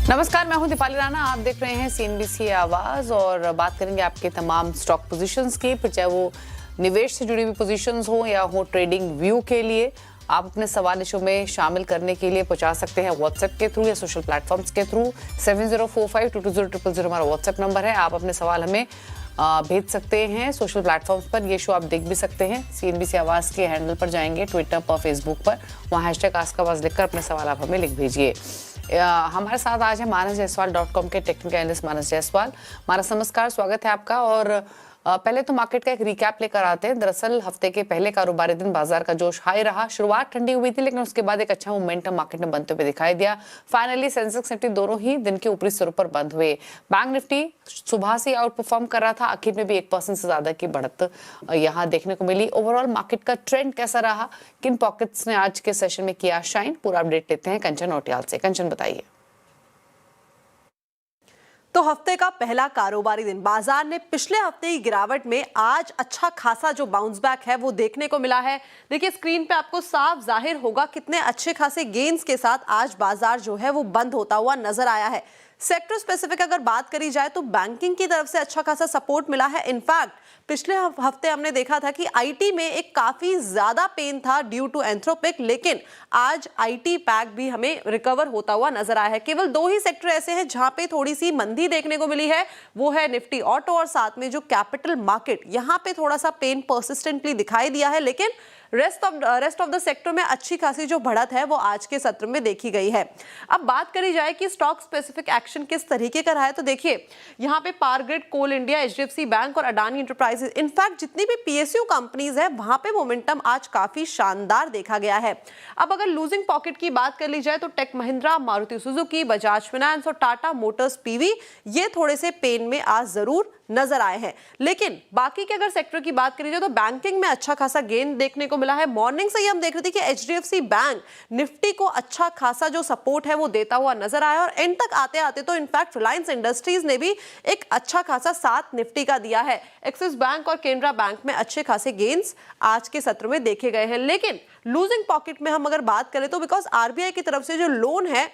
नमस्कार, मैं हूं दीपाली राणा। आप देख रहे हैं सीएनबीसी आवाज और बात करेंगे आपके तमाम स्टॉक पोजीशंस की, फिर चाहे वो निवेश से जुड़ी हुई पोजीशंस हो या हो ट्रेडिंग व्यू के लिए। आप अपने सवाल इशू में शामिल करने के लिए पहुंचा सकते हैं व्हाट्सएप के थ्रू या सोशल प्लेटफॉर्म्स के थ्रू। 7045220000 हमारा व्हाट्सएप नंबर है। आप अपने सवाल हमें भेज सकते हैं सोशल प्लेटफॉर्म्स पर। ये शो आप देख भी सकते हैं। सीएनबीसी आवाज के हैंडल पर जाएंगे, ट्विटर पर, फेसबुक पर, वहाँ हैशटैग आस्क आवाज लिखकर अपने सवाल आप हमें लिख भेजिए। हमारे साथ आज है manasjaiswal.com के टेक्निकल एनालिस्ट मानस जायसवाल। मानस, नमस्कार, स्वागत है आपका। और पहले तो मार्केट का एक रिकैप लेकर आते हैं। दरअसल हफ्ते के पहले कारोबारी दिन बाजार का जोश हाई रहा। शुरुआत ठंडी हुई थी, लेकिन उसके बाद एक अच्छा मोमेंटम मार्केट में बनते हुए दिखाई दिया। फाइनली सेंसेक्स निफ्टी दोनों ही दिन के ऊपरी स्तरों पर बंद हुए। बैंक निफ्टी सुबह से आउट परफॉर्म कर रहा था, आखिर में भी 1% से ज्यादा की बढ़त यहाँ देखने को मिली। ओवरऑल मार्केट का ट्रेंड कैसा रहा, किन पॉकेट्स ने आज के सेशन में किया शाइन, पूरा अपडेट लेते हैं कंचन नौटियाल से। कंचन, बताइए। तो हफ्ते का पहला कारोबारी दिन बाजार ने पिछले हफ्ते की गिरावट में आज अच्छा खासा जो बाउंस बैक है वो देखने को मिला है। देखिए, स्क्रीन पे आपको साफ जाहिर होगा कितने अच्छे खासे गेन्स के साथ आज बाजार जो है वो बंद होता हुआ नजर आया है। सेक्टर स्पेसिफिक अगर बात करी जाए तो बैंकिंग की तरफ से अच्छा खासा सपोर्ट मिला है। इनफैक्ट पिछले हफ्ते हमने देखा था कि आईटी में एक काफी ज्यादा पेन था ड्यू टू एंथ्रोपिक, लेकिन आज आईटी पैक भी हमें रिकवर होता हुआ नजर आया है। केवल दो ही सेक्टर ऐसे हैं जहां पे थोड़ी सी मंदी देखने को मिली है, वो है निफ्टी ऑटो और साथ में जो कैपिटल मार्केट, यहां पे थोड़ा सा पेन परसिस्टेंटली दिखाई दिया है। लेकिन रेस्ट ऑफ द सेक्टर में अच्छी खासी जो बढ़त है वो आज के सत्र में देखी गई है। अब बात करी जाए कि स्टॉक स्पेसिफिक एक्शन किस तरीके का रहा है, तो देखिए यहाँ पे पावर ग्रिड, कोल इंडिया, एचडीएफसी बैंक और अडानी एंटरप्राइजेज, इनफैक्ट जितनी भी पीएसयू कंपनीज है वहां पे मोमेंटम आज काफी शानदार देखा गया है। अब अगर लूजिंग पॉकेट की बात कर ली जाए तो Tech Mahindra, Maruti Suzuki, Bajaj Finance और टाटा मोटर्स पीवी, ये थोड़े से पेन में आज जरूर नजर आए हैं। लेकिन बाकी के अगर सेक्टर की बात करी जाए तो बैंकिंग में अच्छा खासा गेन देखने को मिला है। मॉर्निंग से ही हम देख रहे थे कि एचडीएफसी बैंक निफ्टी को अच्छा खासा जो सपोर्ट है वो देता हुआ नजर आया और एंड तक आते आते तो इनफैक्ट रिलायंस इंडस्ट्रीज ने भी एक अच्छा खासा साथ निफ्टी का दिया है। एक्सिस बैंक और केनरा बैंक में अच्छे खासे गेन्स आज के सत्र में देखे गए हैं। लेकिन लूजिंग पॉकेट में हम अगर बात करें तो बिकॉज आरबीआई की तरफ से जो लोन है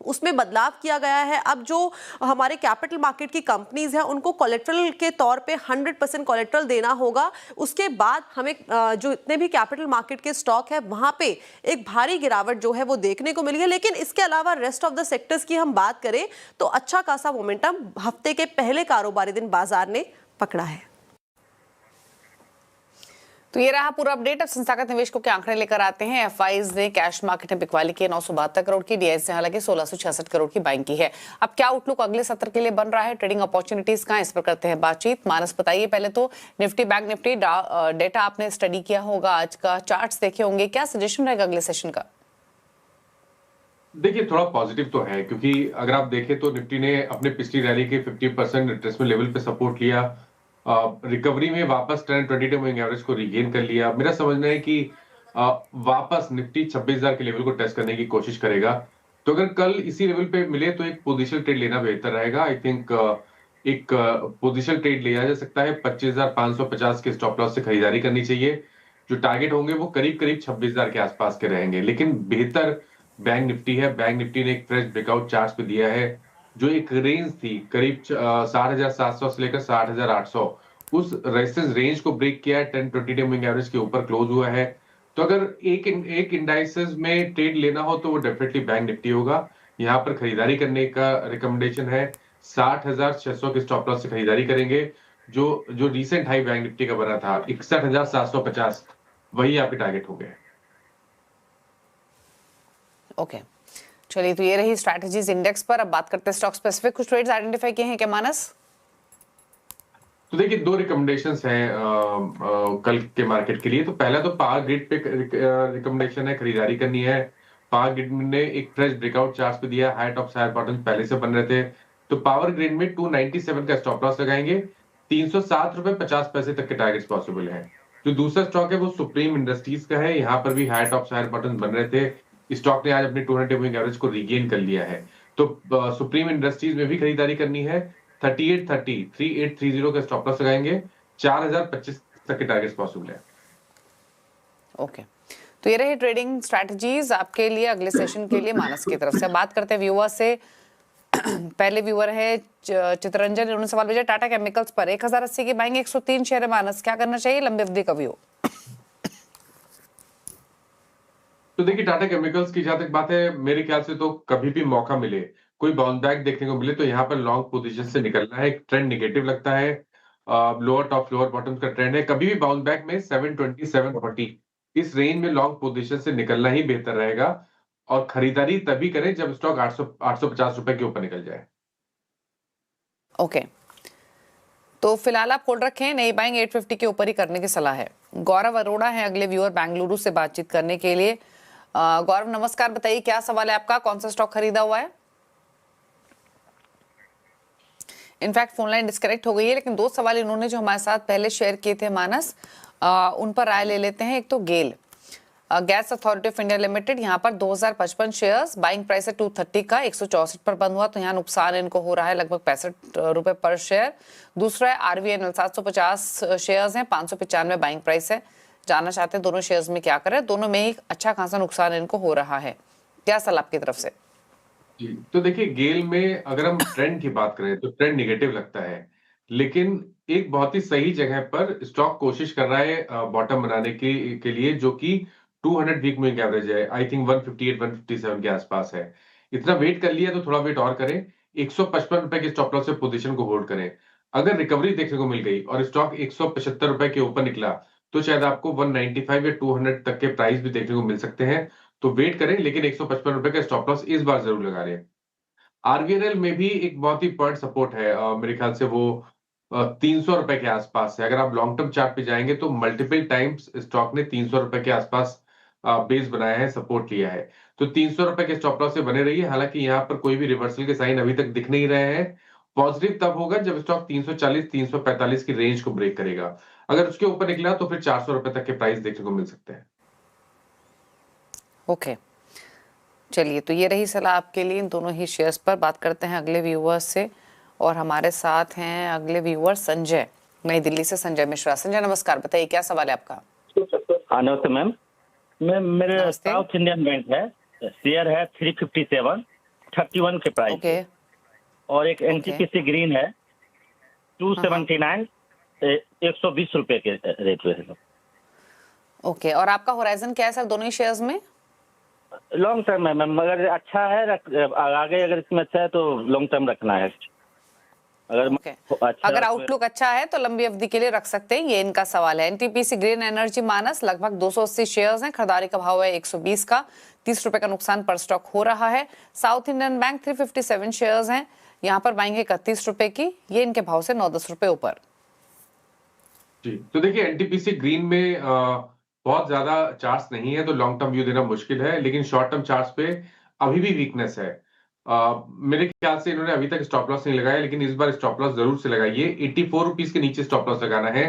उसमें बदलाव किया गया है। अब जो हमारे कैपिटल मार्केट की कंपनीज हैं उनको कोलेट्रल के तौर पे 100% कोलेट्रल देना होगा। उसके बाद हमें जो इतने भी कैपिटल मार्केट के स्टॉक है वहां पे एक भारी गिरावट जो है वो देखने को मिली है। लेकिन इसके अलावा रेस्ट ऑफ द सेक्टर्स की हम बात करें तो अच्छा खासा मोमेंटम हफ्ते के पहले कारोबारी दिन बाजार ने पकड़ा है। तो ये रहा पूरा अपडेट। अब संस्थागत निवेशकों के आंकड़े लेकर आते हैं। एफआईज ने कैश मार्केट में बिकवाली की 972 करोड़ की, डीआईएस ने हालांकि 1666 करोड़ की बाइंग की है। अब क्या आउटलुक अगले सत्र के लिए बन रहा है, ट्रेडिंग अपॉर्चुनिटीज कहां, इस पर करते हैं बातचीत। मानस, बताइए पहले तो निफ्टी, बैंक निफ्टी डेटा आपने स्टडी किया होगा, आज का चार्ट्स देखे होंगे, क्या सजेशन रहेगा अगले सेशन का? देखिए, थोड़ा पॉजिटिव तो है क्योंकि अगर आप देखें तो निफ्टी ने अपने पिछली रैली के 50% रिट्रेसमेंट लेवल पे सपोर्ट लिया, रिकवरी में वापस 10-20 मूविंग एवरेज को रिगेन कर लिया। मेरा समझना है कि वापस निफ्टी 26,000 के लेवल को टेस्ट करने की कोशिश करेगा। तो अगर कल इसी लेवल पे मिले तो एक पोजिशनल ट्रेड लेना बेहतर रहेगा। आई थिंक एक पोजिशनल ट्रेड लिया जा सकता है। 25,550 के स्टॉप लॉस से खरीदारी करनी चाहिए। जो टारगेट होंगे वो करीब करीब 26,000 के आसपास के रहेंगे। लेकिन बेहतर बैंक निफ्टी है। बैंक निफ्टी ने एक फ्रेश ब्रेकआउट चार्ट पे दिया है, जो एक रेंज थी करीब 60,700 से लेकर 60,800, उस रेजिस्टेंस रेंज को ब्रेक किया है। 10-20 डे मूविंग एवरेज के ऊपर क्लोज हुआ है। तो अगर एक इंडाइसेस में ट्रेड लेना हो तो वो डेफिनेटली बैंक निफ्टी होगा। यहाँ पर खरीदारी करने का रिकमेंडेशन है। 60,600 के स्टॉप लॉस से खरीदारी करेंगे। जो रिसेंट हाई बैंक निफ्टी का बना था 61,750, वही आपके टारगेट हो गए। ओके, चलिए, तो ये रही स्ट्रैटेजीज इंडेक्स पर। अब बात करते हैं स्टॉक स्पेसिफिक। कुछ ट्रेड्स आइडेंटिफाई किए हैं क्या मानस? तो देखिए, दो रिकमेंडेशंस हैं कल के मार्केट के लिए। तो पहला तो पावर ग्रिड पे रिकमेंडेशन है, खरीदारी करनी है। पावर ग्रिड ने एक फ्रेश ब्रेकआउट चार्ट पे दिया, हाई टॉप हायर बॉटम पहले से बन रहे थे। तो पावर ग्रिड में 297 का स्टॉप लॉस लगाएंगे। 307.50 तक के टारगेट्स पॉसिबल है। जो दूसरा स्टॉक है वो सुप्रीम इंडस्ट्रीज का है। यहाँ पर भी हाई टॉप हायर बॉटम बन रहे थे। स्टॉक ने आज अपने 200 मूविंग एवरेज को रिगेन कर लिया है। तो सुप्रीम इंडस्ट्रीज में भी खरीदारी करनी है। 3830 का स्टॉप लॉस लगाएंगे। 4025 तक के टारगेट्स पॉसिबल है। ओके, तो ये रही ट्रेडिंग स्ट्रैटेजीज आपके लिए अगले सेशन के लिए मानस की तरफ से। बात करते हैं व्यूअर्स से। पहले व्यूअर है चितरंजन, इन्होंने सवाल भेजा टाटा केमिकल्स पर 1080 की बाइंग 103 शेयर है मानस, क्या करना चाहिए, लंबी अवधि का व्यू? तो देखिए टाटा केमिकल्स की जहां तक बात है, मेरे ख्याल से तो कभी भी मौका मिले, कोई बाउंस बैक देखने को मिले, तो यहाँ पर लॉन्ग पोजीशन से निकलना है। ट्रेंड निगेटिव लगता है, लोअर टॉप लोअर बॉटम का ट्रेंड है। कभी भी बाउंस बैक में 720 740 इस रेंज में लॉन्ग पोजीशन से निकलना ही बेहतर रहेगा, और खरीदारी तभी करें जब स्टॉक 850 रुपए के ऊपर निकल जाए। ओके, तो फिलहाल आप होल्ड रखें, नई बाइंग 850 के ऊपर ही करने की सलाह है। गौरव अरोड़ा है अगले व्यूअर बेंगलुरु से बातचीत करने के लिए। गौरव नमस्कार, बताइए क्या सवाल है आपका, कौन सा स्टॉक खरीदा हुआ है? इनफैक्ट फोन लाइन डिस्कनेक्ट हो गई है, लेकिन दो सवाल इन्होंने जो हमारे साथ पहले शेयर किए थे मानस, उन पर राय ले लेते हैं। एक तो GAIL gas authority of India limited, यहाँ पर 2055 शेयर्स, बाइंग प्राइस है 230 का, 164 पर बंद हुआ, तो यहाँ नुकसान इनको हो रहा है लगभग 65 रुपए पर शेयर। दूसरा है आरवीएनएल 750 शेयर्स हैं, 595 बाइंग प्राइस है। जानना चाहते हैं दोनों शेयर्स में क्या करें, दोनों में ही अच्छा खासा नुकसान इनको हो रहा है, क्या सलाह आपकी तरफ से? जी, तो देखिए गेल में अगर हम ट्रेंड की बात करें तो ट्रेंड निगेटिव लगता है, लेकिन एक बहुत ही सही जगह पर स्टॉक कोशिश कर रहा है बॉटम बनाने के लिए, जो कि 200 वीक मूविंग एवरेज है, आई थिंक 158 157 के आसपास है। इतना वेट कर लिया तो थोड़ा वेट और करें, 155 रुपए के स्टॉप लॉस से पोजीशन को होल्ड करें। अगर रिकवरी देखने को मिल गई और स्टॉक 175 रुपए के ऊपर निकला, तो शायद आपको 195 या 200 तक के प्राइस भी देखने को मिल सकते हैं। तो वेट करें, लेकिन 155 रुपए का स्टॉप लॉस इस बार जरूर लगा लें। आरवीएनएल में भी एक बहुत ही पॉइंट सपोर्ट है, मेरे ख्याल से वो 300 रुपए के आसपास है। अगर आप लॉन्ग टर्म चार्ट पे जाएंगे तो मल्टीपल टाइम्स स्टॉक ने 300 रुपए के आसपास बेस बनाया है, सपोर्ट लिया है। तो 300 रुपए के स्टॉप लॉस से बने रहिए। हालांकि यहाँ पर कोई भी रिवर्सल के साइन अभी तक दिख नहीं रहे हैं। पॉजिटिव तब होगा जब स्टॉक 340 345 की रेंज को ब्रेक करेगा। अगर उसके ऊपर निकला तो फिर 400 रुपए तक के प्राइस देखने को मिल सकते हैं। ओके, चलिए, तो ये रही सलाह आपके लिए इन दोनों ही शेयर्स पर। बात करते हैं अगले व्यूअर्स से, और हमारे साथ हैं अगले व्यूअर संजय, नई दिल्ली से संजय मिश्रा। संजय नमस्कार, बताइए क्या सवाल है आपका? नमस्ते मैम, मेरे नमस्ते। साउथ इंडियन बैंक है, शेयर है 357 31 के प्राइस ओके, और एक एनटीपीसी ग्रीन है 279 120 रुपए के रेट पे है। ओके, और आपका होराइजन क्या है सर दोनों ही शेयर्स में? लॉन्ग टर्म है मैम, अगर अच्छा है आगे अगर इसमें अच्छा है तो लॉन्ग टर्म रखना है। अगर ओके, अच्छा अगर आउटलुक अच्छा है तो लंबी अवधि के लिए रख सकते हैं, ये इनका सवाल है। एनटीपीसी ग्रीन एनर्जी मानस लगभग 280 शेयर्स हैं, खरीदारी का भाव है 120 का, 30 रुपए का नुकसान पर स्टॉक हो रहा है। साउथ इंडियन बैंक 357 शेयर्स हैं, यहाँ पर बाइंग 31 रुपए की, ये इनके भाव से 9-10 रुपए ऊपर। जी, तो देखिए एनटीपीसी ग्रीन में बहुत ज्यादा चार्ट्स नहीं है, तो लॉन्ग टर्म व्यू देना मुश्किल है, लेकिन शॉर्ट टर्म चार्ट्स पे अभी भी वीकनेस है। मेरे ख्याल से इन्होंने अभी तक स्टॉप लॉस नहीं लगाया, लेकिन इस बार स्टॉप लॉस जरूर से लगाइए। 84 रुपीज के नीचे स्टॉप लॉस लगाना है।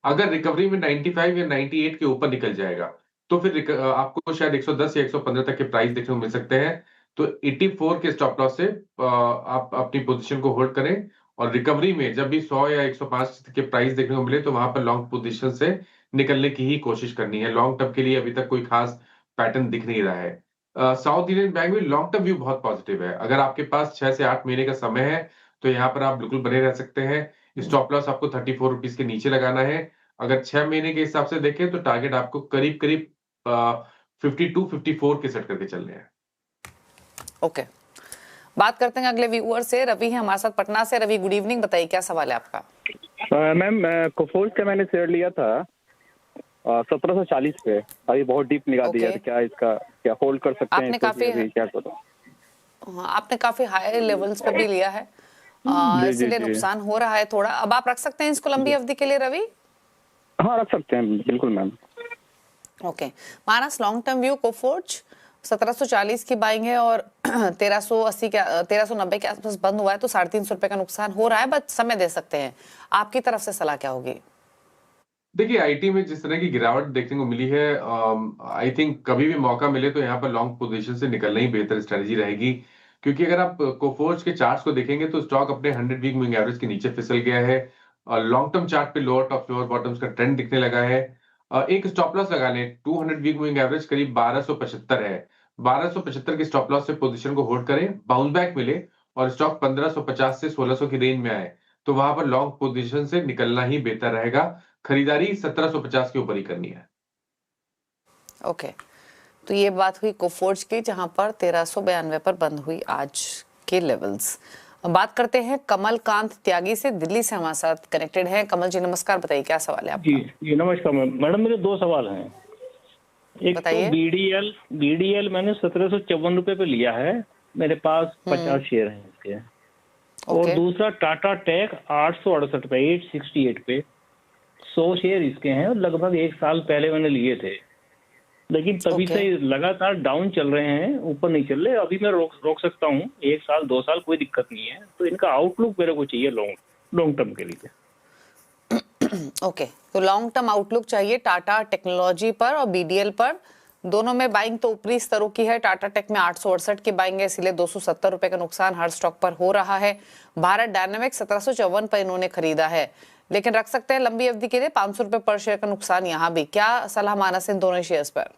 अगर रिकवरी में 95 या 98 के ऊपर निकल जाएगा, तो फिर आपको शायद 110 या 115 तक के प्राइस देखने को मिल सकते हैं। तो 84 के स्टॉप लॉस से आप अपनी पोजीशन को होल्ड करें, और रिकवरी में जब भी 100 या 105 के प्राइस देखने को मिले, तो वहां पर लॉन्ग पोजीशन से निकलने की ही कोशिश करनी है। लॉन्ग टर्म के लिए अभी तक कोई खास पैटर्न दिख नहीं रहा है। साउथ इंडियन बैंक में लॉन्ग टर्म व्यू बहुत पॉजिटिव है। अगर आपके पास 6 से 8 महीने का समय है, तो यहाँ पर आप बिल्कुल बने रह सकते हैं। स्टॉप लॉस आपको 34 रुपीज के नीचे लगाना है। अगर 6 महीने के हिसाब से देखें तो टारगेट आपको करीब करीब 52 54 के सेट करके चलने हैं। ओके, बात करते हैं अगले व्यूअर से। रवि है हमारे साथ पटना से। रवि गुड इवनिंग, बताइए क्या सवाल है आपका? मैम कोफोर्ज का मैंने शेयर लिया था 1740 पे, अभी बहुत डीप निकाल दिया है, क्या इसका क्या होल्ड कर सकते हैं? आपने काफी क्या करो? हाँ, आपने काफी हाई लेवल्स पे भी लिया है, इसलिए नुकसान हो रहा है थोड़ा। अब आप रख सकते हैं इसको लंबी अवधि के लिए रवि? हाँ रख सकते हैं, बिल्कुल मैम। ओके, मानस लॉन्ग टर्म व्यू कोफोर्ज 1740 की बाइंग है और 1380 के 1390 के आसपास बंद हुआ है, तो 350 रुपए का नुकसान हो रहा है, बट समय दे सकते हैं। आपकी तरफ से सलाह क्या होगी? देखिए आईटी में जिस तरह की गिरावट देखने को मिली है, आई थिंक कभी भी मौका मिले तो यहाँ पर लॉन्ग पोजीशन से निकलना ही बेहतर स्ट्रेटजी रहेगी। क्योंकि अगर आप कोफोर्ज के चार्ट्स को देखेंगे तो स्टॉक अपने 100 वीक मूविंग एवरेज के नीचे फिसल गया है। लॉन्ग टर्म चार्ट पे लोअर टॉप लोअर बॉटम्स का ट्रेंड दिखने लगा है। एक स्टॉप लॉस लगा लें, 200 वीक मूविंग एवरेज करीब 1275 है। 1275 के स्टॉप लॉस से पोजीशन को होल्ड करें, बाउंस बैक मिले और स्टॉक 1550 से 1600 की रेंज में आए तो वहां पर लॉन्ग पोजीशन से निकलना ही बेहतर रहेगा। खरीदारी 1750 के ऊपर ही करनी है। ओके, तो ये बात हुई कोफोर्ज की, जहां पर 1392 पर बंद हुई आज के लेवल्स। अब बात करते हैं कमलकांत त्यागी से, दिल्ली से हमारे साथ कनेक्टेड हैं। कमल जी नमस्कार, बताइए क्या सवाल है आपका? जी नमस्कार मैडम, मेरे दो सवाल हैं। एक बताइए। तो बीडीएल मैंने 1754 रुपए पे लिया है, मेरे पास 50 शेयर हैं इसके। और ओके। दूसरा टाटा टेक 868 पे 868 पे 100 शेयर इसके हैं, और लगभग एक साल पहले मैंने लिए थे, लेकिन तभी ओके। से लगातार डाउन चल रहे हैं, ऊपर नहीं चल रहे। अभी मैं रोक सकता हूँ, एक साल 2 साल कोई दिक्कत नहीं है। तो इनका आउटलुक मेरे को चाहिए लॉन्ग टर्म के लिए। ओके, तो लॉन्ग टर्म आउटलुक चाहिए टाटा टेक्नोलॉजी पर और बीडीएल पर। दोनों में बाइंग तो ऊपरी स्तरों की है। टाटा टेक में 868 की बाइंग है, इसलिए 270 रुपए का नुकसान हर स्टॉक पर हो रहा है। भारत डायनामिक्स 1754 पर इन्होंने खरीदा है, लेकिन रख सकते हैं लंबी अवधि के लिए। 500 रुपए पर शेयर का नुकसान यहाँ भी। क्या सलाह मानस इन दोनों शेयर्स पर?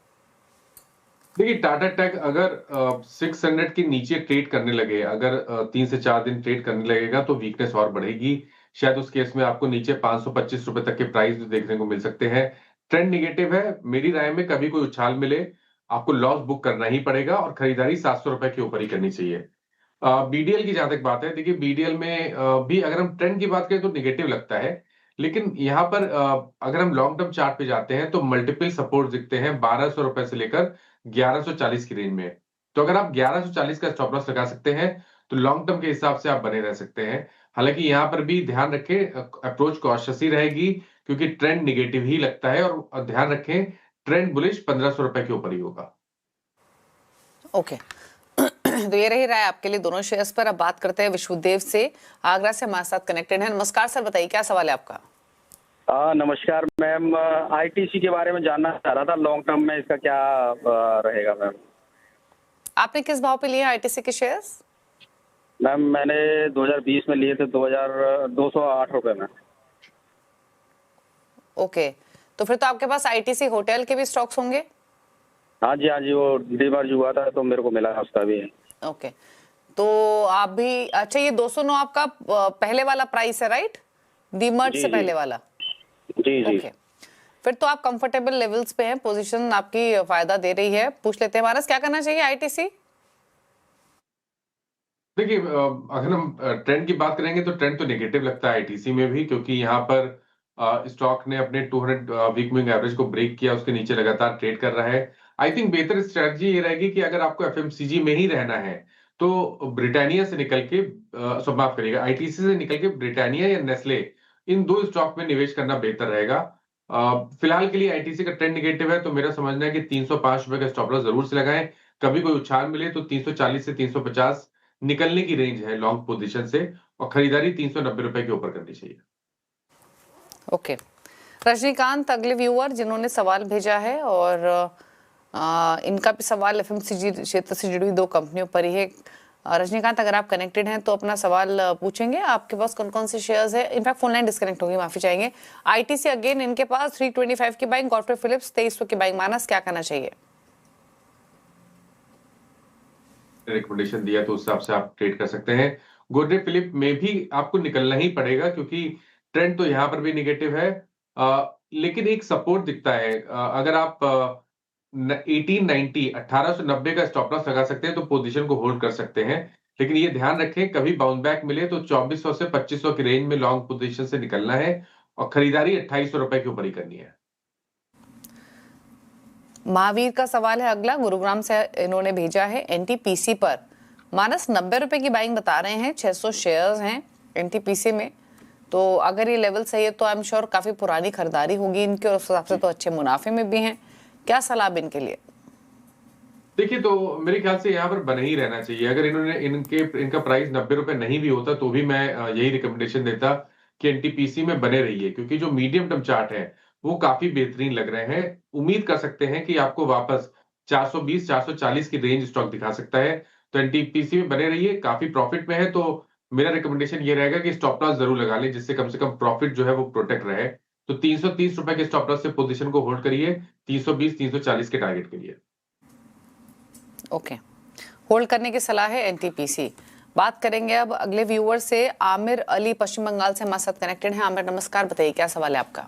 देखिए, टाटा टेक अगर 600 के नीचे ट्रेड करने लगे, अगर 3 से 4 दिन ट्रेड करने लगेगा तो वीकनेस और बढ़ेगी। शायद उस केस में आपको नीचे 525 रुपए तक के प्राइस देखने को मिल सकते हैं। ट्रेंड निगेटिव है। मेरी राय में कभी कोई उछाल मिले आपको लॉस बुक करना ही पड़ेगा और खरीदारी 700 रुपए के ऊपर ही करनी चाहिए। बीडीएल की जहां तक बात है, देखिए बीडीएल में भी अगर हम ट्रेंड की बात करें तो निगेटिव लगता है, लेकिन यहाँ पर अगर हम लॉन्ग टर्म चार्ट पे जाते हैं तो मल्टीपल सपोर्ट दिखते हैं 1200 रुपए से लेकर 1140 की रेंज में। तो अगर आप 1140 का स्टॉप लॉस लगा सकते हैं तो लॉन्ग टर्म के हिसाब से आप बने रह सकते हैं। हालांकि यहाँ पर भी ध्यान रखें, अप्रोच कॉशियस ही रहेगी क्योंकि ट्रेंड निगेटिव ही लगता है, और ध्यान रखें ट्रेंड बुलिश 1500 रुपए के ऊपर ही होगा। ओके, तो ये रही राय आपके लिए दोनों शेयर्स पर। अब बात करते हैं विश्वदेव से, आगरा से हमारे साथ कनेक्टेड है। नमस्कार सर, बताइए क्या सवाल है आपका? नमस्कार मैम, आईटीसी के बारे में जानना चाह रहा था, लॉन्ग टर्म में इसका क्या रहेगा मैम? आपने किस भाव पे लिए आईटीसी के शेयर्स? मैम मैंने 2020 में लिए थे 208 रुपए में। ओके, तो फिर तो आपके पास आईटीसी होटल के भी स्टॉक्स होंगे? हाँ जी, वो डिमर्ज हुआ था तो मेरे को मिला उसका भी। ओके, तो आप भी, अच्छा ये 209 आपका पहले वाला प्राइस है, राइट? डीमर्ज से पहले वाला? जी। ओके, फिर तो आप कंफर्टेबल लेवल्स पे हैं, पोजीशन आपकी फायदा दे रही है। पूछ लेते हैं मानस, क्या करना चाहिए आईटीसी? देखिए, अगर हम ट्रेंड की बात करेंगे तो ट्रेंड तो नेगेटिव लगता है आईटीसी में भी, क्योंकि यहाँ पर स्टॉक ने अपने 200 वीक मूविंग एवरेज को ब्रेक किया, उसके नीचे लगातार ट्रेड कर रहा है। आई थिंक बेहतर स्ट्रेटजी ये रहेगी कि अगर आपको एफएमसीजी में ही रहना है तो ब्रिटानिया से निकल के माफ करिएगा, आईटीसी से निकल के ब्रिटानिया या नेस्ले, इन दो स्टॉक में निवेश करना बेहतर रहेगा। फिलहाल के लिए आईटीसी का ट्रेंड निगेटिव है, तो मेरा समझना है कि 305 रुपए का स्टॉप लॉस जरूर से लगाएं। कभी कोई उछाल मिले तो 340 से 350 निकलने की रेंज है लॉन्ग पोजीशन से, और खरीदारी 390 रुपए के ऊपर करनी चाहिए। ओके, रजनीकांत अगले व्यूअर जिन्होंने सवाल भेजा है, और इनका भी सवाल एफएमसीजी क्षेत्र से जुड़ी 2 कंपनियों पर ही है। रजनीकांत, अगर आप कनेक्टेड हैं तो अपना सवाल पूछेंगे। आपके पास कौन कौन से शेयर्स है? इनफैक्ट फोन लाइन डिस्कनेक्ट होगी, माफी चाहेंगे। आईटीसी अगेन इनके पास 325 की बाइंग, गॉडफ्रे फिलिप्स 2300 की बाइंग। मानस, क्या करना चाहिए? रिकमेंडेशन दिया तो उस हिसाब से आप ट्रेड कर सकते हैं। गोडरे फिलिप में भी आपको निकलना ही पड़ेगा क्योंकि ट्रेंड तो यहाँ पर भी निगेटिव है, लेकिन एक सपोर्ट दिखता है। अगर आप 1890 का स्टॉप लॉस लगा सकते हैं तो पोजीशन को होल्ड कर सकते हैं, लेकिन ये ध्यान रखें कभी बाउंस बैक मिले तो 2400 से 2500 की रेंज में लॉन्ग पोजीशन से निकलना है, और खरीदारी 2800 रुपए के ऊपर ही करनी है। महावीर का सवाल है अगला, गुरुग्राम से इन्होंने भेजा है एनटीपीसी पर। मानस 90 रुपए की बाइंग बता रहे हैं, 600 शेयर्स हैं एनटीपीसी में। तो अगर ये लेवल सही है तो आई एम श्योर काफी पुरानी खरीदारी होगी इनके, और उस हिसाब से तो अच्छे मुनाफे में भी हैं। क्या सलाह इनके लिए? देखिए, तो मेरे ख्याल से यहाँ पर बने ही रहना चाहिए। अगर इनका प्राइस 90 रुपए नहीं भी होता तो भी मैं यही रिकमेंडेशन देता कि एनटीपीसी में बने रहिए, क्योंकि जो मीडियम टर्म चार्ट है वो काफी बेहतरीन लग रहे हैं। उम्मीद कर सकते हैं कि आपको वापस 420-440 की रेंज स्टॉक दिखा सकता है, तो एनटीपीसी में बने रहिए। काफी प्रॉफिट में है, तो मेरा रिकमेंडेशन ये रहेगा कि स्टॉप लॉस जरूर लगा लें, जिससे कम से कम प्रॉफिट जो है वो प्रोटेक्ट रहे। तो 330 रुपए के स्टॉप लॉस से पोजीशन को होल्ड करिए 320-340 के टारगेट के लिए। ओके, होल्ड करने की सलाह है एनटीपीसी। बात करेंगे अब अगले व्यूअर से। आमिर अली पश्चिम बंगाल से हमारे साथ कनेक्टेड हैं। आमिर नमस्कार, बताइए क्या सवाल है आपका।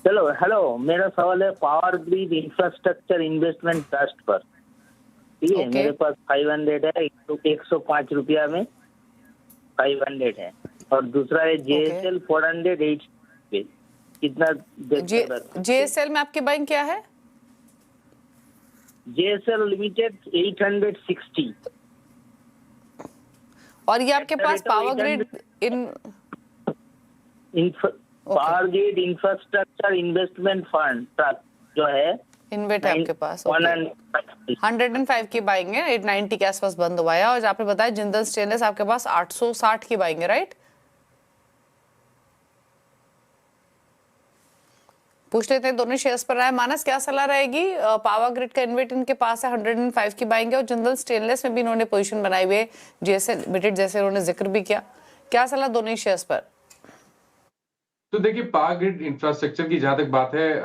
चलो हेलो, मेरा सवाल है power grid infrastructure investment trust पर। ठीक है, Okay. मेरे पास 500 है, 105 रुपया में 500 है, और दूसरा है JSL 408 पे। कितना JSL में आपकी बाइंग क्या है? JSL limited 860। और ये आपके पास power grid power grid infrastructure investment fund trust जो है इन्वेट है आपके पास। 105 की बाइंग है, 890 के आसपास बंद हुआ है। और आपने बताया जिंदल स्टेनलेस आपके पास 860 की बाइंग है, राइट? पूछ लेते हैं दोनों शेयर्स पर राय। मानस, क्या सलाह रहेगी? पावर ग्रिड का इन्वेट इनके पास है, 105 की बाइंग है, और जिंदल स्टेनलेस में भी इन्होंने पोजीशन बनाई हुई है, जैसे लिमिटेड जैसे उन्होंने जिक्र भी किया। क्या सलाह दोनों शेयर्स पर? तो देखिए, पावर ग्रिड इंफ्रास्ट्रक्चर की जहां तक बात है,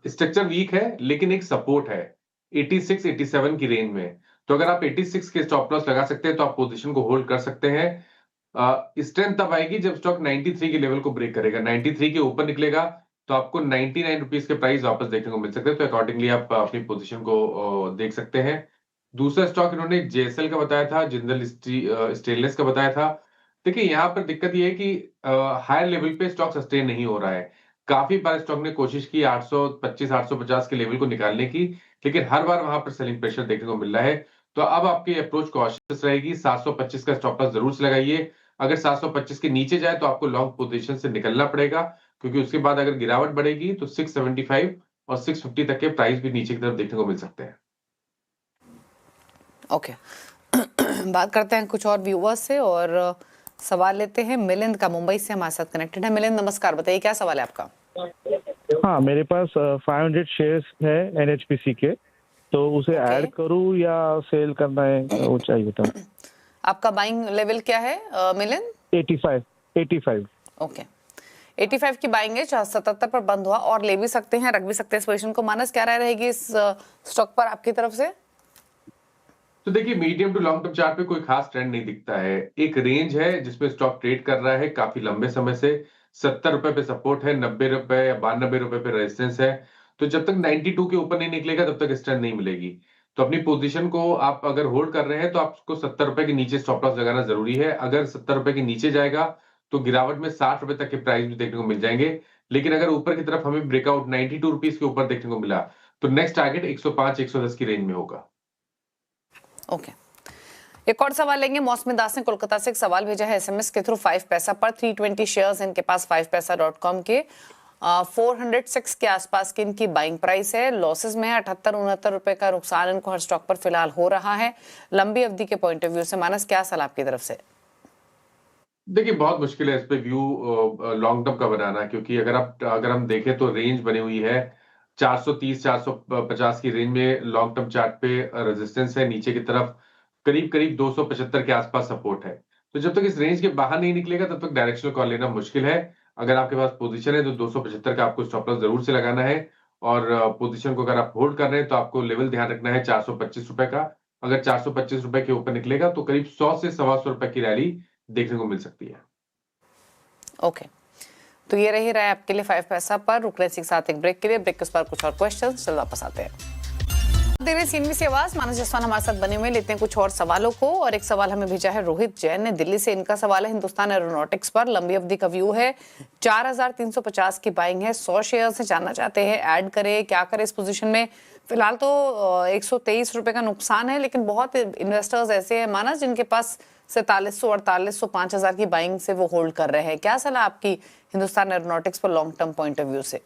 स्ट्रक्चर वीक है लेकिन एक सपोर्ट है 86 87 की रेंज में। तो अगर आप 86 के स्टॉप लॉस लगा सकते हैं तो आप पोजीशन को होल्ड कर सकते हैं। स्ट्रेंथ तब आएगी जब स्टॉक 93 के लेवल को ब्रेक करेगा, 93 के ऊपर निकलेगा तो आपको 99 रुपीज के प्राइस वापस देखने को मिल सकते हैं। तो अकॉर्डिंगली आप अपनी पोजीशन को देख सकते हैं। दूसरा स्टॉक इन्होंने JSL का बताया था, जिंदल स्टेनलेस का बताया था। देखिए, यहाँ पर दिक्कत ये है कि हायर लेवल पे स्टॉक सस्टेन नहीं हो रहा है। काफी बार स्टॉक ने कोशिश की 825 850 के लेवल को निकालने की, लेकिन हर बार वहां पर सेलिंग प्रेशर देखने को मिल रहा है। तो अब आपकी अप्रोच कॉशियस रहेगी, 725 का स्टॉप लॉस जरूर से लगाइए। अगर 725 के नीचे जाए तो आपको लॉन्ग पोजीशन से निकलना पड़ेगा, क्योंकि उसके बाद अगर गिरावट बढ़ेगी तो 675 और 650 तक के प्राइस भी नीचे की तरफ देखने को मिल सकते हैं। ओके बात करते हैं कुछ और व्यूअर्स से और सवाल लेते हैं। मिलिंद का मुंबई से हमारे साथ कनेक्टेड है। मिलिंद नमस्कार, बताइए क्या सवाल है आपका। हाँ, मेरे पास 500 शेयर्स है NHPC के, तो उसे ऐड करूँ या सेल करना है, वो चाहिए था। आपका बाइंग लेवल क्या है मिलिंद? 85। ओके, 85 की बाइंग है, 77 पर बंद हुआ, और ले भी सकते हैं, रख भी सकते हैं इस पोजीशन को। मानस, क्या राय रहेगी इस स्टॉक पर आपकी तरफ से? तो देखिए, medium to long term chart पे कोई खास ट्रेंड नहीं दिखता है। एक रेंज है जिसमें स्टॉक ट्रेड कर रहा है काफी लंबे समय से। 70 रुपए पे सपोर्ट है, 90 रुपए या 92 रुपए पे रेजिस्टेंस है। तो जब तक 92 के ऊपर नहीं निकलेगा तब तक स्ट्रेंथ नहीं मिलेगी। तो अपनी पोजीशन को आप अगर होल्ड कर रहे हैं तो आपको 70 रुपए के नीचे स्टॉप लॉस लगाना जरूरी है। अगर 70 रुपए के नीचे जाएगा तो गिरावट में 60 रुपए तक के प्राइस भी देखने को मिल जाएंगे। लेकिन अगर ऊपर की तरफ हमें ब्रेकआउट 92 रुपीज के ऊपर देखने को मिला तो नेक्स्ट टारगेट 105 110 की रेंज में होगा। ओके, एक और सवाल लेंगे। मौसमी दास ने कोलकाता से एक सवाल भेजा है SMS के थ्रू। 5 पैसा पर 320 शेयर्स इनके पास 5paisa.com के 406 के आसपास की इनकी बाइंग प्राइस है। लॉसेस में है, 78-69 रुपए का नुकसान इनको हर स्टॉक पर फिलहाल हो रहा है। लंबी अवधि के पॉइंट ऑफ व्यू से मानस, क्या सलाह आपकी तरफ से? देखिए, बहुत मुश्किल है इस पे व्यू लॉन्ग टर्म का बनाना, क्योंकि अगर हम देखें तो रेंज बनी हुई है 430 450 की रेंज में। लॉन्ग टर्म चार्ट पे रेजिस्टेंस है नीचे की तरफ, करीब करीब 275 के आसपास सपोर्ट है। तो जब तक इस रेंज के बाहर नहीं निकलेगा तब तक डायरेक्शनल कॉल लेना मुश्किल है। अगर आपके पास पोजीशन है तो 275 का आपको स्टॉप लॉस जरूर से लगाना है, और पोजीशन को अगर आप होल्ड कर रहे हैं तो आपको लेवल ध्यान रखना है 425 रुपए का। अगर 425 रुपए के ऊपर निकलेगा तो करीब 100 से 125 रुपए की रैली देखने को मिल सकती है। ओके, तो ये रही राय आपके लिए 5 पैसा पर। रुक रहे हैं साथ एक ब्रेक के लिए। ब्रेक के बाद कुछ और क्वेश्चन, चल वापस आते हैं। देर सीएनबीसी आवाज, मानस जसवान हमारे साथ बने हुए। लेते हैं कुछ और सवालों को। और एक सवाल हमें भेजा है रोहित जैन ने दिल्ली से। इनका सवाल है हिंदुस्तान एरोनॉटिक्स पर लंबी अवधि का व्यू है, 4350 की बाइंग है, 100 शेयर से जानना चाहते हैं ऐड करें, क्या करें इस पोजीशन में? फिलहाल तो 123 रुपए का नुकसान है, लेकिन बहुत इन्वेस्टर्स ऐसे हैं मानस जिनके पास 4700 4800 5000 की बाइंग से वो होल्ड कर रहे हैं। क्या सलाह आपकी हिंदुस्तान एरोनॉटिक्स पर long term point of view से?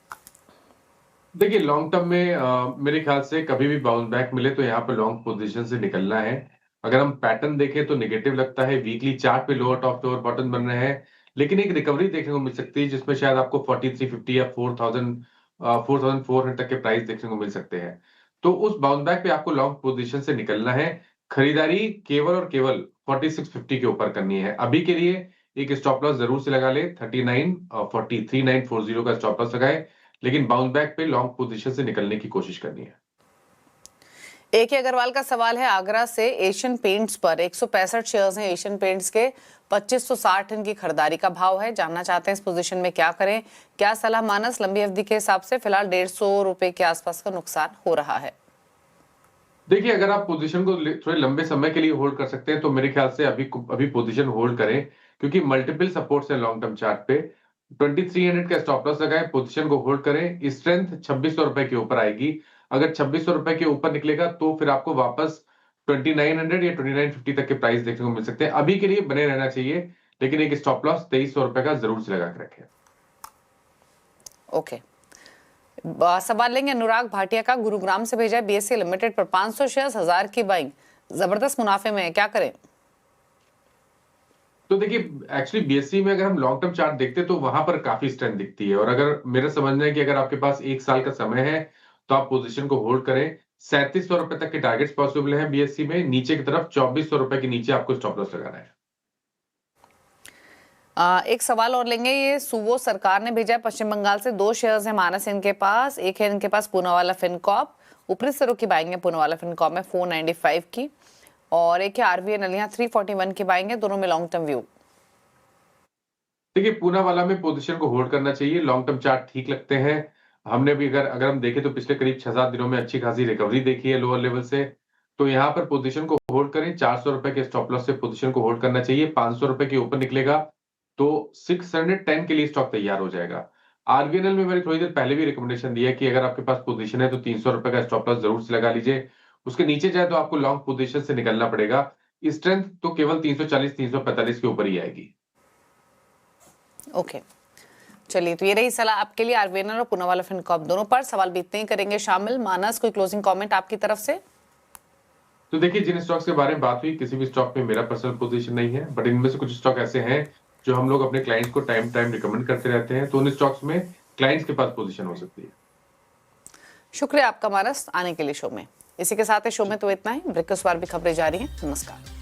देखिए, लॉन्ग टर्म में मेरे ख्याल से कभी भी बाउंस बैक मिले तो यहाँ पर लॉन्ग पोजीशन से निकलना है। अगर हम पैटर्न देखें तो नेगेटिव लगता है, वीकली चार्ट पे लोअर टॉप लोअर बॉटम बन रहे हैं, लेकिन एक रिकवरी देखने को मिल सकती है जिसमें शायद आपको 4350 या 4400 तक के प्राइस देखने को मिल सकते हैं। तो उस बाउंस बैक पे आपको लॉन्ग पोजीशन से निकलना है। खरीदारी केवल और केवल 4650 के ऊपर करनी है। अभी के लिए एक स्टॉप लॉस जरूर से लगा ले, 3940 का स्टॉप लॉस लगाए, लेकिन बाउंस बैक पे लॉन्ग पोजीशन से निकलने की कोशिश करनी है। AK अग्रवाल का सवाल है आगरा से। एशियन पेंट्स पर 165 शेयर्स हैं एशियन पेंट्स के, 2560 इनकी खरीदारी का भाव है। जानना चाहते हैं इस पोजीशन में क्या करें, क्या सलाह मानस? लंबी अवधि के हिसाब से फिलहाल 150 रुपए के आसपास का नुकसान हो रहा है। देखिए, अगर आप पोजीशन को थोड़े लंबे समय के लिए होल्ड कर सकते हैं तो मेरे ख्याल से अभी पोजीशन होल्ड करें, क्योंकि मल्टीपल सपोर्ट्स हैं लॉन्ग टर्म चार्ट पे। 2300 का स्टॉप लॉस लगाएं, पोजीशन को होल्ड करें। स्ट्रेंथ 2600 रुपए के ऊपर आएगी। अगर 2600 रुपए के ऊपर निकलेगा तो फिर आपको वापस 2900 या 2950 तक के प्राइस देखने को मिल सकते हैं। अभी के लिए बने रहना चाहिए, लेकिन एक स्टॉप लॉस 2300 रुपए का जरूर से लगा के रखें। ओके, सवाल लेंगे अनुराग भाटिया का। गुरुग्राम से भेजा है। BSE लिमिटेड पर 500 शेयर्स 1000 की बाइंग, जबरदस्त मुनाफे में है, क्या करें? तो देखिए, एक्चुअली BSE में अगर हम लॉन्ग टर्म चार्ट देखते हैं तो वहां पर काफी स्ट्रेंथ दिखती है, और अगर मेरा समझना है कि अगर आपके पास 1 साल का समय है तो आप पोजीशन को होल्ड करें। 3700 रुपए तक के टारगेट्स पॉसिबल हैं BSE में। नीचे की तरफ 2400 रुपए के नीचे आपको स्टॉप लॉस लगाना है। एक सवाल और लेंगे। ये सुवो सरकार ने भेजा है पश्चिम बंगाल से। 2 शेयर्स हैं मानस इनके पास। एक है इनके पास पूनावाला फिनकॉर्प, ऊपरी स्तरों की बाइंग है पूनावाला फिनकॉर्प में 495 की, और एक है RVNL यहाँ 341 की बाइंग है, दोनों में लॉन्ग टर्म व्यू। देखिए, पूनावाला में पोजीशन को होल्ड करना चाहिए। लॉन्ग टर्म चार्ट ठीक लगते हैं। हमने भी अगर हम देखें तो पिछले करीब 6-7 दिनों में अच्छी खासी रिकवरी देखी है लोअर लेवल से, तो यहाँ पर पोजीशन को होल्ड करें। 400 रुपए के स्टॉप लॉस से पोजीशन को होल्ड करना चाहिए। 500 रुपए के ऊपर निकलेगा तो 610 के लिए स्टॉक तैयार हो जाएगा। RVNL में मैंने थोड़ी देर पहले भी रिकमेंडेशन दिया कि अगर आपके पास पोजीशन है तो 300 रुपए का स्टॉप लॉस जरूर से लगा लीजिए। उसके नीचे जाए तो आपको लॉन्ग पोजीशन से निकलना पड़ेगा। स्ट्रेंथ तो केवल 340-345 के ऊपर ही आएगी। ओके, चलिए, तो ये रही सलाह आपके लिए RVNL और पूनावाला फिनकॉर्प दोनों पर। सवाल भी इतने ही करेंगे शामिल। मानस, कोई क्लोजिंग कमेंट आपकी तरफ से? तो देखिए, जिन स्टॉक्स के बारे में बात हुई, किसी भी स्टॉक में मेरा पर्सनल पोजीशन नहीं है, बट इनमें से कुछ स्टॉक ऐसे हैं जो हम लोग अपने क्लाइंट्स को टाइम टाइम रिकमेंड करते रहते हैं, तो उन स्टॉक्स में क्लाइंट्स के पास पोजीशन हो सकती है। शुक्रिया आपका मानस आने के लिए शो में। इसी के साथ शो में तो इतना ही। ब्रेक के उस बार भी खबरें जारी हैं। नमस्कार।